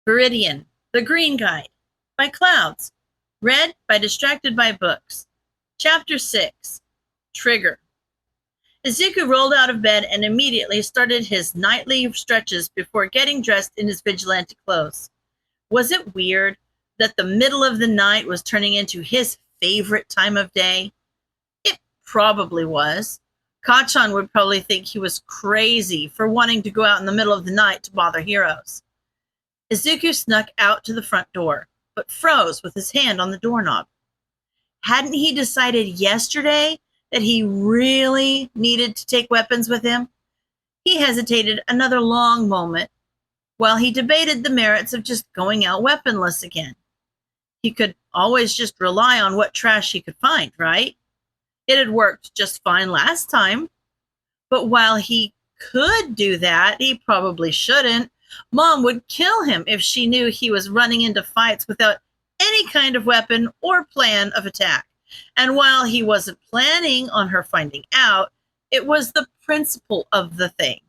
Viridian, The Green Guide, by Clouds. Read by Distracted by Books. Chapter 6, Trigger. Izuku rolled out of bed and immediately started his nightly stretches before getting dressed in his vigilante clothes. Was it weird that the middle of the night was turning into his favorite time of day? It probably was. Kachan would probably think he was crazy for wanting to go out in the middle of the night to bother heroes. Izuku snuck out to the front door, but froze with his hand on the doorknob. Hadn't he decided yesterday that he really needed to take weapons with him? He hesitated another long moment while he debated the merits of just going out weaponless again. He could always just rely on what trash he could find, right? It had worked just fine last time. But while he could do that, he probably shouldn't. Mom would kill him if she knew he was running into fights without any kind of weapon or plan of attack. And while he wasn't planning on her finding out, it was the principle of the thing.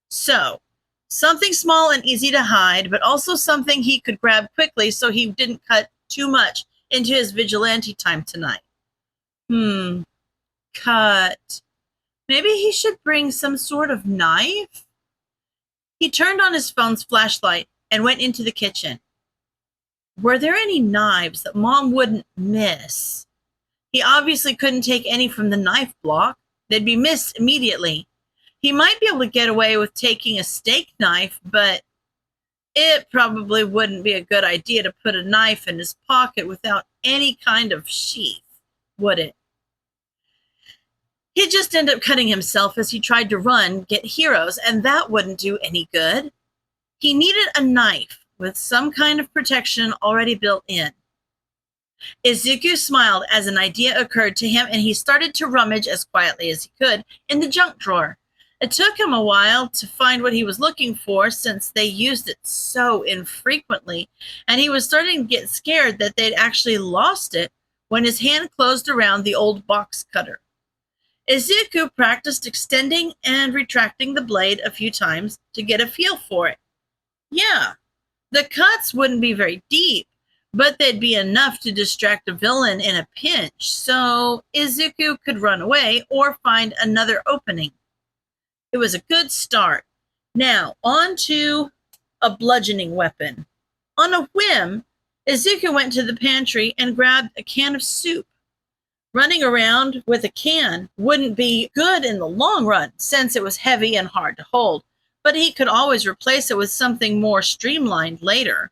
So, something small and easy to hide, but also something he could grab quickly so he didn't cut too much into his vigilante time tonight. Cut. Maybe he should bring some sort of knife? He turned on his phone's flashlight and went into the kitchen. Were there any knives that Mom wouldn't miss? He obviously couldn't take any from the knife block. They'd be missed immediately. He might be able to get away with taking a steak knife, but it probably wouldn't be a good idea to put a knife in his pocket without any kind of sheath, would it? He'd just end up cutting himself as he tried to run, get heroes, and that wouldn't do any good. He needed a knife with some kind of protection already built in. Izuku smiled as an idea occurred to him, and he started to rummage as quietly as he could in the junk drawer. It took him a while to find what he was looking for since they used it so infrequently, and he was starting to get scared that they'd actually lost it when his hand closed around the old box cutter. Izuku practiced extending and retracting the blade a few times to get a feel for it. Yeah, the cuts wouldn't be very deep, but they'd be enough to distract a villain in a pinch, so Izuku could run away or find another opening. It was a good start. Now, on to a bludgeoning weapon. On a whim, Izuku went to the pantry and grabbed a can of soup. Running around with a can wouldn't be good in the long run since it was heavy and hard to hold, but he could always replace it with something more streamlined later.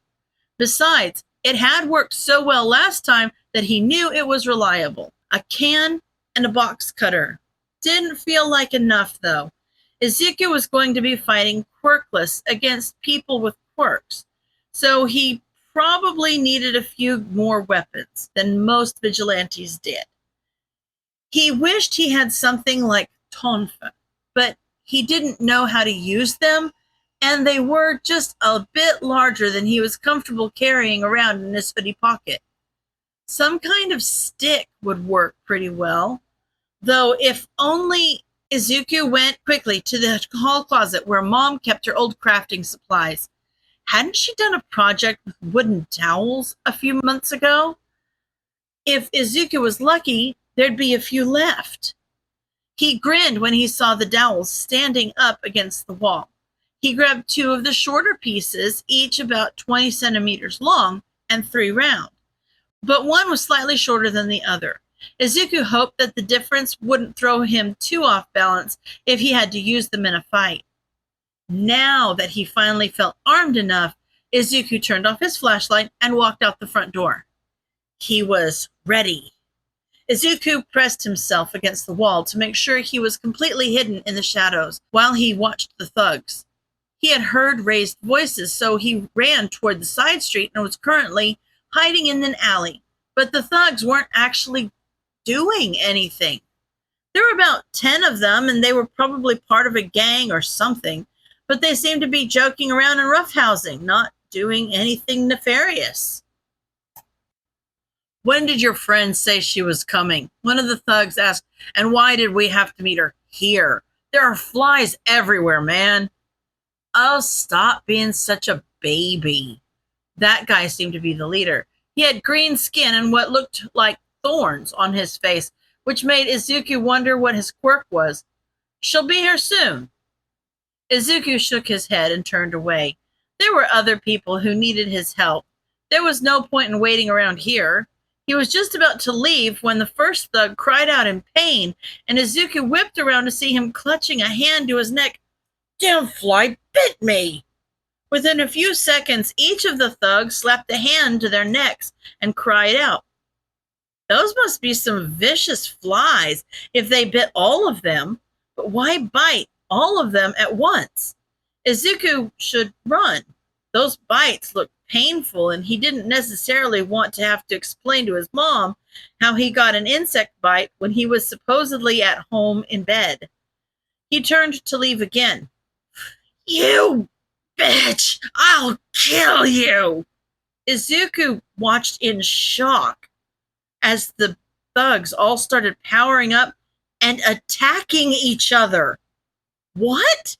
Besides, it had worked so well last time that he knew it was reliable. A can and a box cutter. Didn't feel like enough, though. Izuku was going to be fighting quirkless against people with quirks, so he probably needed a few more weapons than most vigilantes did. He wished he had something like tonfa, but he didn't know how to use them, and they were just a bit larger than he was comfortable carrying around in his hoodie pocket. Some kind of stick would work pretty well, though if only Izuku went quickly to the hall closet where Mom kept her old crafting supplies. Hadn't she done a project with wooden dowels a few months ago? If Izuku was lucky, there'd be a few left. He grinned when he saw the dowels standing up against the wall. He grabbed two of the shorter pieces, each about 20 centimeters long and 3 round, but one was slightly shorter than the other. Izuku hoped that the difference wouldn't throw him too off balance if he had to use them in a fight. Now that he finally felt armed enough, Izuku turned off his flashlight and walked out the front door. He was ready. Izuku pressed himself against the wall to make sure he was completely hidden in the shadows while he watched the thugs. He had heard raised voices, so he ran toward the side street and was currently hiding in an alley. But the thugs weren't actually doing anything. There were about 10 of them, and they were probably part of a gang or something, but they seemed to be joking around and roughhousing, not doing anything nefarious. When did your friend say she was coming? One of the thugs asked, and why did we have to meet her here? There are flies everywhere, man. Oh, stop being such a baby. That guy seemed to be the leader. He had green skin and what looked like thorns on his face, which made Izuku wonder what his quirk was. She'll be here soon. Izuku shook his head and turned away. There were other people who needed his help. There was no point in waiting around here. He was just about to leave when the first thug cried out in pain, and Izuku whipped around to see him clutching a hand to his neck. "Damn fly bit me!" Within a few seconds, each of the thugs slapped a hand to their necks and cried out. Those must be some vicious flies if they bit all of them. But why bite all of them at once? Izuku should run. Those bites looked painful, and he didn't necessarily want to have to explain to his mom how he got an insect bite when he was supposedly at home in bed. He turned to leave again. "You bitch! I'll kill you!" Izuku watched in shock as the thugs all started powering up and attacking each other. What?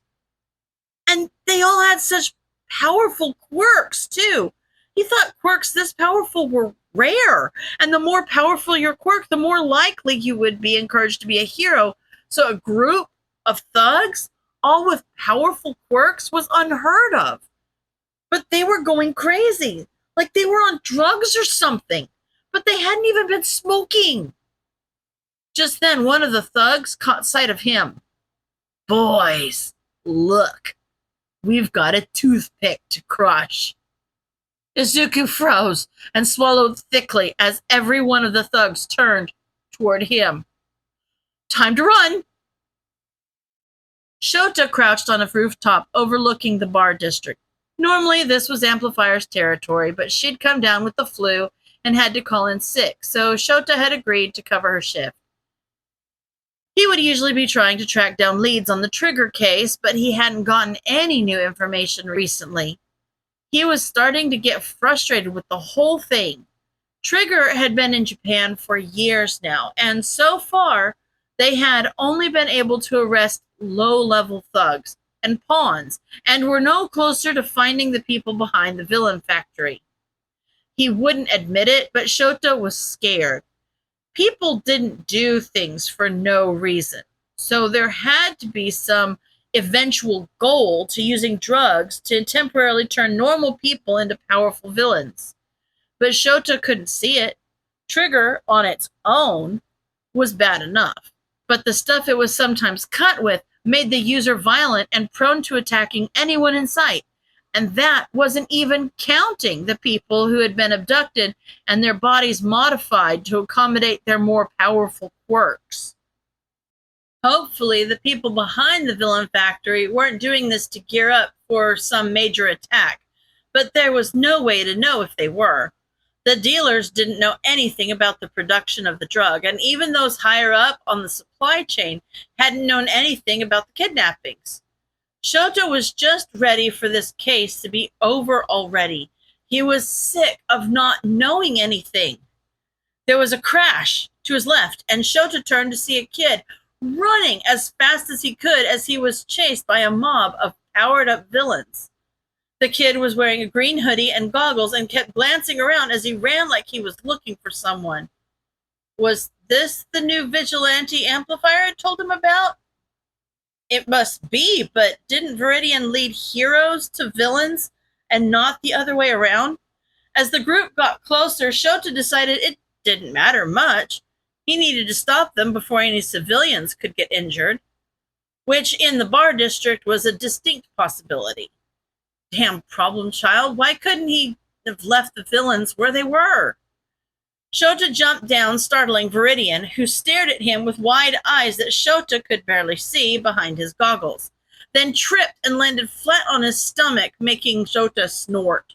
And they all had such powerful quirks, too. He thought quirks this powerful were rare. And the more powerful your quirk, the more likely you would be encouraged to be a hero. So a group of thugs, all with powerful quirks, was unheard of. But they were going crazy, like they were on drugs or something. But they hadn't even been smoking. Just then, one of the thugs caught sight of him. "Boys, look. We've got a toothpick to crush." Izuku froze and swallowed thickly as every one of the thugs turned toward him. "Time to run." Shota crouched on a rooftop overlooking the bar district. Normally, this was Amplifier's territory, but she'd come down with the flu and had to call in sick, so Shota had agreed to cover her shift. He would usually be trying to track down leads on the Trigger case, but he hadn't gotten any new information recently. He was starting to get frustrated with the whole thing. Trigger had been in Japan for years now, and so far, they had only been able to arrest low-level thugs and pawns, and were no closer to finding the people behind the villain factory. He wouldn't admit it, but Shota was scared. People didn't do things for no reason, so there had to be some eventual goal to using drugs to temporarily turn normal people into powerful villains. But Shota couldn't see it. Trigger, on its own, was bad enough, but the stuff it was sometimes cut with made the user violent and prone to attacking anyone in sight. And that wasn't even counting the people who had been abducted and their bodies modified to accommodate their more powerful quirks. Hopefully, the people behind the villain factory weren't doing this to gear up for some major attack, but there was no way to know if they were. The dealers didn't know anything about the production of the drug, and even those higher up on the supply chain hadn't known anything about the kidnappings. Shota was just ready for this case to be over already. He was sick of not knowing anything. There was a crash to his left, and Shota turned to see a kid running as fast as he could as he was chased by a mob of powered-up villains. The kid was wearing a green hoodie and goggles and kept glancing around as he ran like he was looking for someone. Was this the new vigilante Amplifier had told him about? It must be, but didn't Viridian lead heroes to villains and not the other way around? As the group got closer, Shota decided it didn't matter much. He needed to stop them before any civilians could get injured, which in the bar district was a distinct possibility. Damn problem child, why couldn't he have left the villains where they were? Shota jumped down, startling Viridian, who stared at him with wide eyes that Shota could barely see behind his goggles, then tripped and landed flat on his stomach, making Shota snort.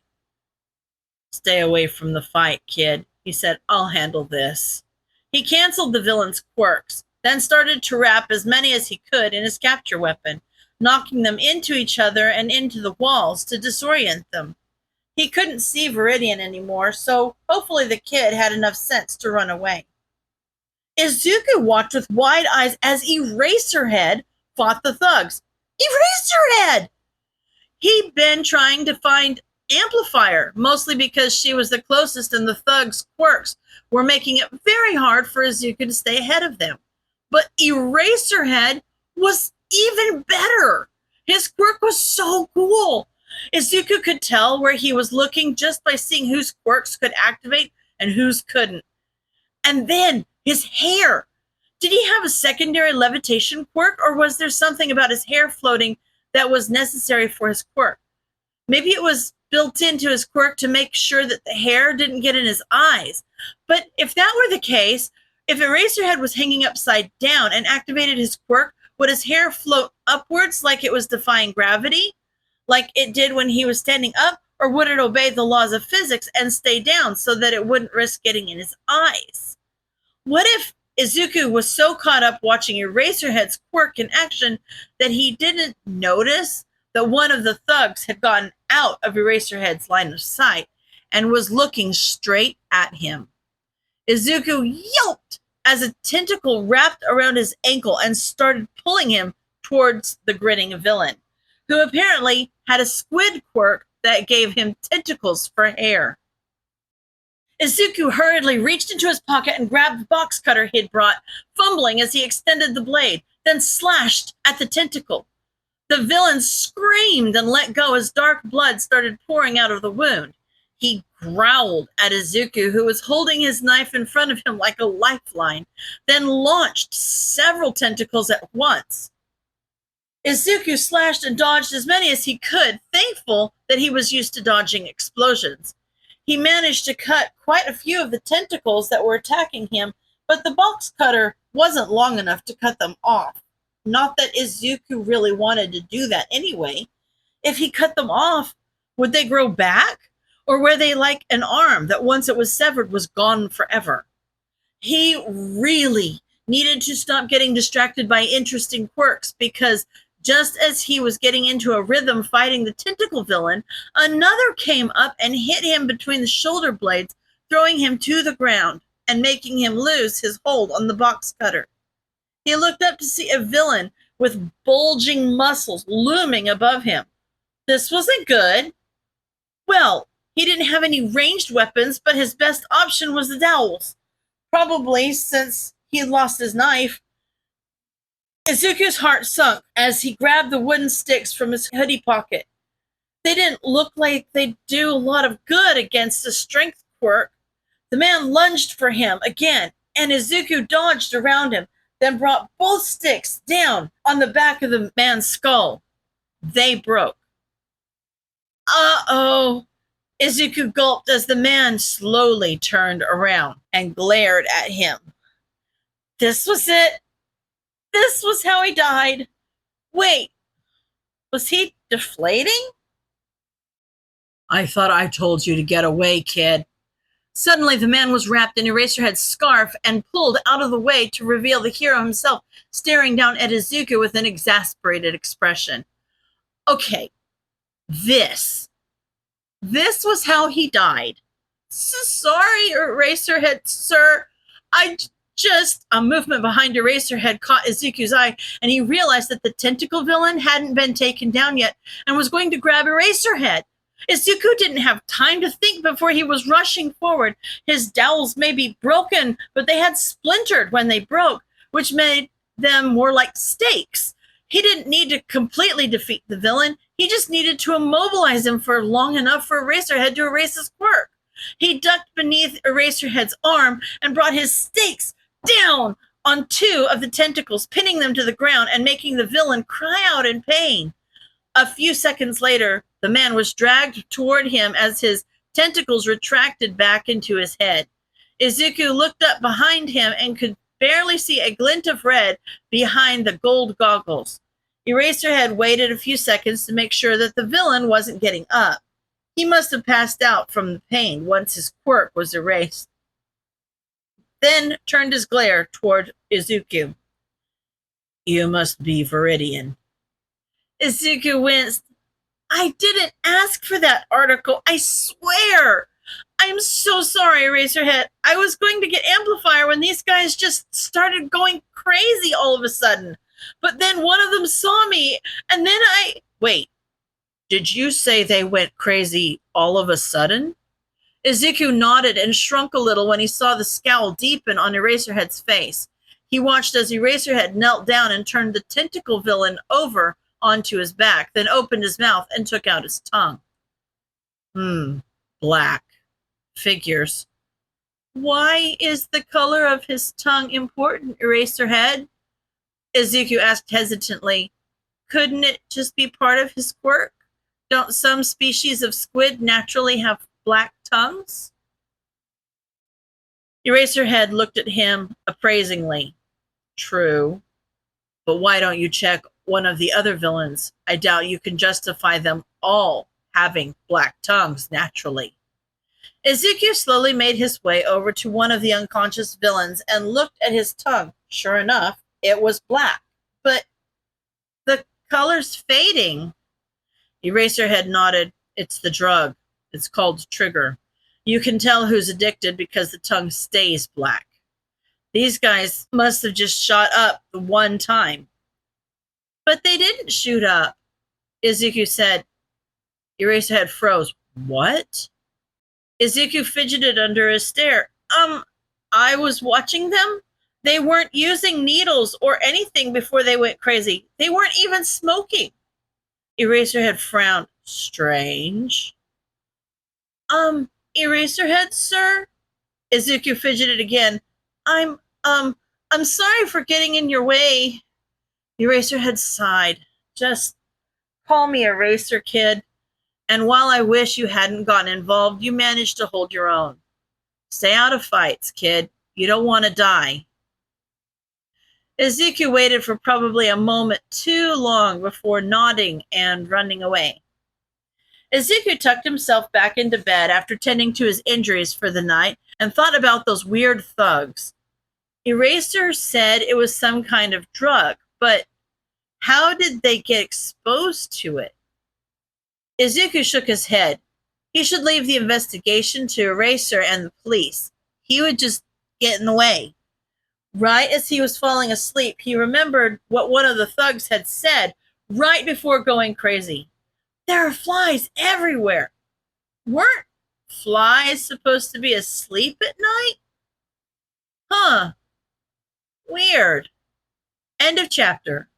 "Stay away from the fight, kid," he said. "I'll handle this." He canceled the villain's quirks, then started to wrap as many as he could in his capture weapon, knocking them into each other and into the walls to disorient them. He couldn't see Viridian anymore, so hopefully the kid had enough sense to run away. Izuku watched with wide eyes as Eraserhead fought the thugs. Eraserhead! He'd been trying to find amplifier, mostly because she was the closest and the thug's quirks were making it very hard for Izuku to stay ahead of them. But Eraserhead was even better. His quirk was so cool. Izuku could tell where he was looking just by seeing whose quirks could activate and whose couldn't. And then his hair. Did he have a secondary levitation quirk, or was there something about his hair floating that was necessary for his quirk? Maybe it was built into his quirk to make sure that the hair didn't get in his eyes. But if that were the case, if Eraserhead was hanging upside down and activated his quirk, would his hair float upwards like it was defying gravity, like it did when he was standing up, or would it obey the laws of physics and stay down so that it wouldn't risk getting in his eyes? What if Izuku was so caught up watching Eraserhead's quirk in action that he didn't notice that one of the thugs had gotten out of Eraserhead's line of sight and was looking straight at him? Izuku yelped as a tentacle wrapped around his ankle and started pulling him towards the grinning villain, who apparently had a squid quirk that gave him tentacles for hair. Izuku hurriedly reached into his pocket and grabbed the box cutter he'd brought, fumbling as he extended the blade, then slashed at the tentacle. The villain screamed and let go as dark blood started pouring out of the wound. He growled at Izuku, who was holding his knife in front of him like a lifeline, then launched several tentacles at once. Izuku slashed and dodged as many as he could, thankful that he was used to dodging explosions. He managed to cut quite a few of the tentacles that were attacking him, but the box cutter wasn't long enough to cut them off. Not that Izuku really wanted to do that anyway. If he cut them off, would they grow back? Or were they like an arm that once it was severed was gone forever? He really needed to stop getting distracted by interesting quirks, because just as he was getting into a rhythm fighting the tentacle villain, another came up and hit him between the shoulder blades, throwing him to the ground and making him lose his hold on the box cutter. He looked up to see a villain with bulging muscles looming above him. This wasn't good. Well, he didn't have any ranged weapons, but his best option was the dowels. Probably since he had lost his knife. Izuku's heart sunk as he grabbed the wooden sticks from his hoodie pocket. They didn't look like they'd do a lot of good against a strength quirk. The man lunged for him again, and Izuku dodged around him, then brought both sticks down on the back of the man's skull. They broke. Uh-oh. Izuku gulped as the man slowly turned around and glared at him. This was it. This was how he died. Wait, was he deflating? I thought I told you to get away, kid. Suddenly, the man was wrapped in Eraserhead's scarf and pulled out of the way to reveal the hero himself, staring down at Izuku with an exasperated expression. Okay, this was how he died. Sorry, Eraserhead, sir. A movement behind Eraserhead caught Izuku's eye, and he realized that the tentacle villain hadn't been taken down yet and was going to grab Eraserhead. Izuku didn't have time to think before he was rushing forward. His dowels may be broken, but they had splintered when they broke, which made them more like stakes. He didn't need to completely defeat the villain. He just needed to immobilize him for long enough for Eraserhead to erase his quirk. He ducked beneath Eraserhead's arm and brought his stakes down on two of the tentacles, pinning them to the ground and making the villain cry out in pain. A few seconds later, the man was dragged toward him as his tentacles retracted back into his head. Izuku looked up behind him and could barely see a glint of red behind the gold goggles. Eraserhead waited a few seconds to make sure that the villain wasn't getting up. He must have passed out from the pain once his quirk was erased. Then turned his glare toward Izuku. You must be Viridian. Izuku winced. I didn't ask for that article, I swear. I'm so sorry, Eraserhead. I was going to get Amplifier when these guys just started going crazy all of a sudden. But then one of them saw me, and then Wait, Did you say they went crazy all of a sudden? Izuku nodded and shrunk a little when he saw the scowl deepen on Eraserhead's face. He watched as Eraserhead knelt down and turned the tentacle villain over onto his back, then opened his mouth and took out his tongue. Black. Figures. Why is the color of his tongue important, Eraserhead? Izuku asked hesitantly. Couldn't it just be part of his quirk? Don't some species of squid naturally have black tongues? Eraserhead looked at him appraisingly. True. But why don't you check one of the other villains? I doubt you can justify them all having black tongues naturally. Izuku slowly made his way over to one of the unconscious villains and looked at his tongue. Sure enough, it was black. But the color's fading. Eraserhead nodded. It's the drug. It's called Trigger. You can tell who's addicted because the tongue stays black. These guys must have just shot up the one time. But they didn't shoot up, Izuku said. Eraserhead froze. What? Izuku fidgeted under his stare. I was watching them. They weren't using needles or anything before they went crazy. They weren't even smoking. Eraserhead frowned. Strange. Eraserhead, sir? Izuku fidgeted again. I'm sorry for getting in your way. Eraserhead sighed. Just call me Eraser, kid. And while I wish you hadn't gotten involved, you managed to hold your own. Stay out of fights, kid. You don't want to die. Izuku waited for probably a moment too long before nodding and running away. Izuku tucked himself back into bed after tending to his injuries for the night and thought about those weird thugs. Eraser said it was some kind of drug, but how did they get exposed to it? Izuku shook his head. He should leave the investigation to Eraser and the police. He would just get in the way. Right as he was falling asleep, he remembered what one of the thugs had said right before going crazy. There are flies everywhere. Weren't flies supposed to be asleep at night? Huh. Weird. End of chapter.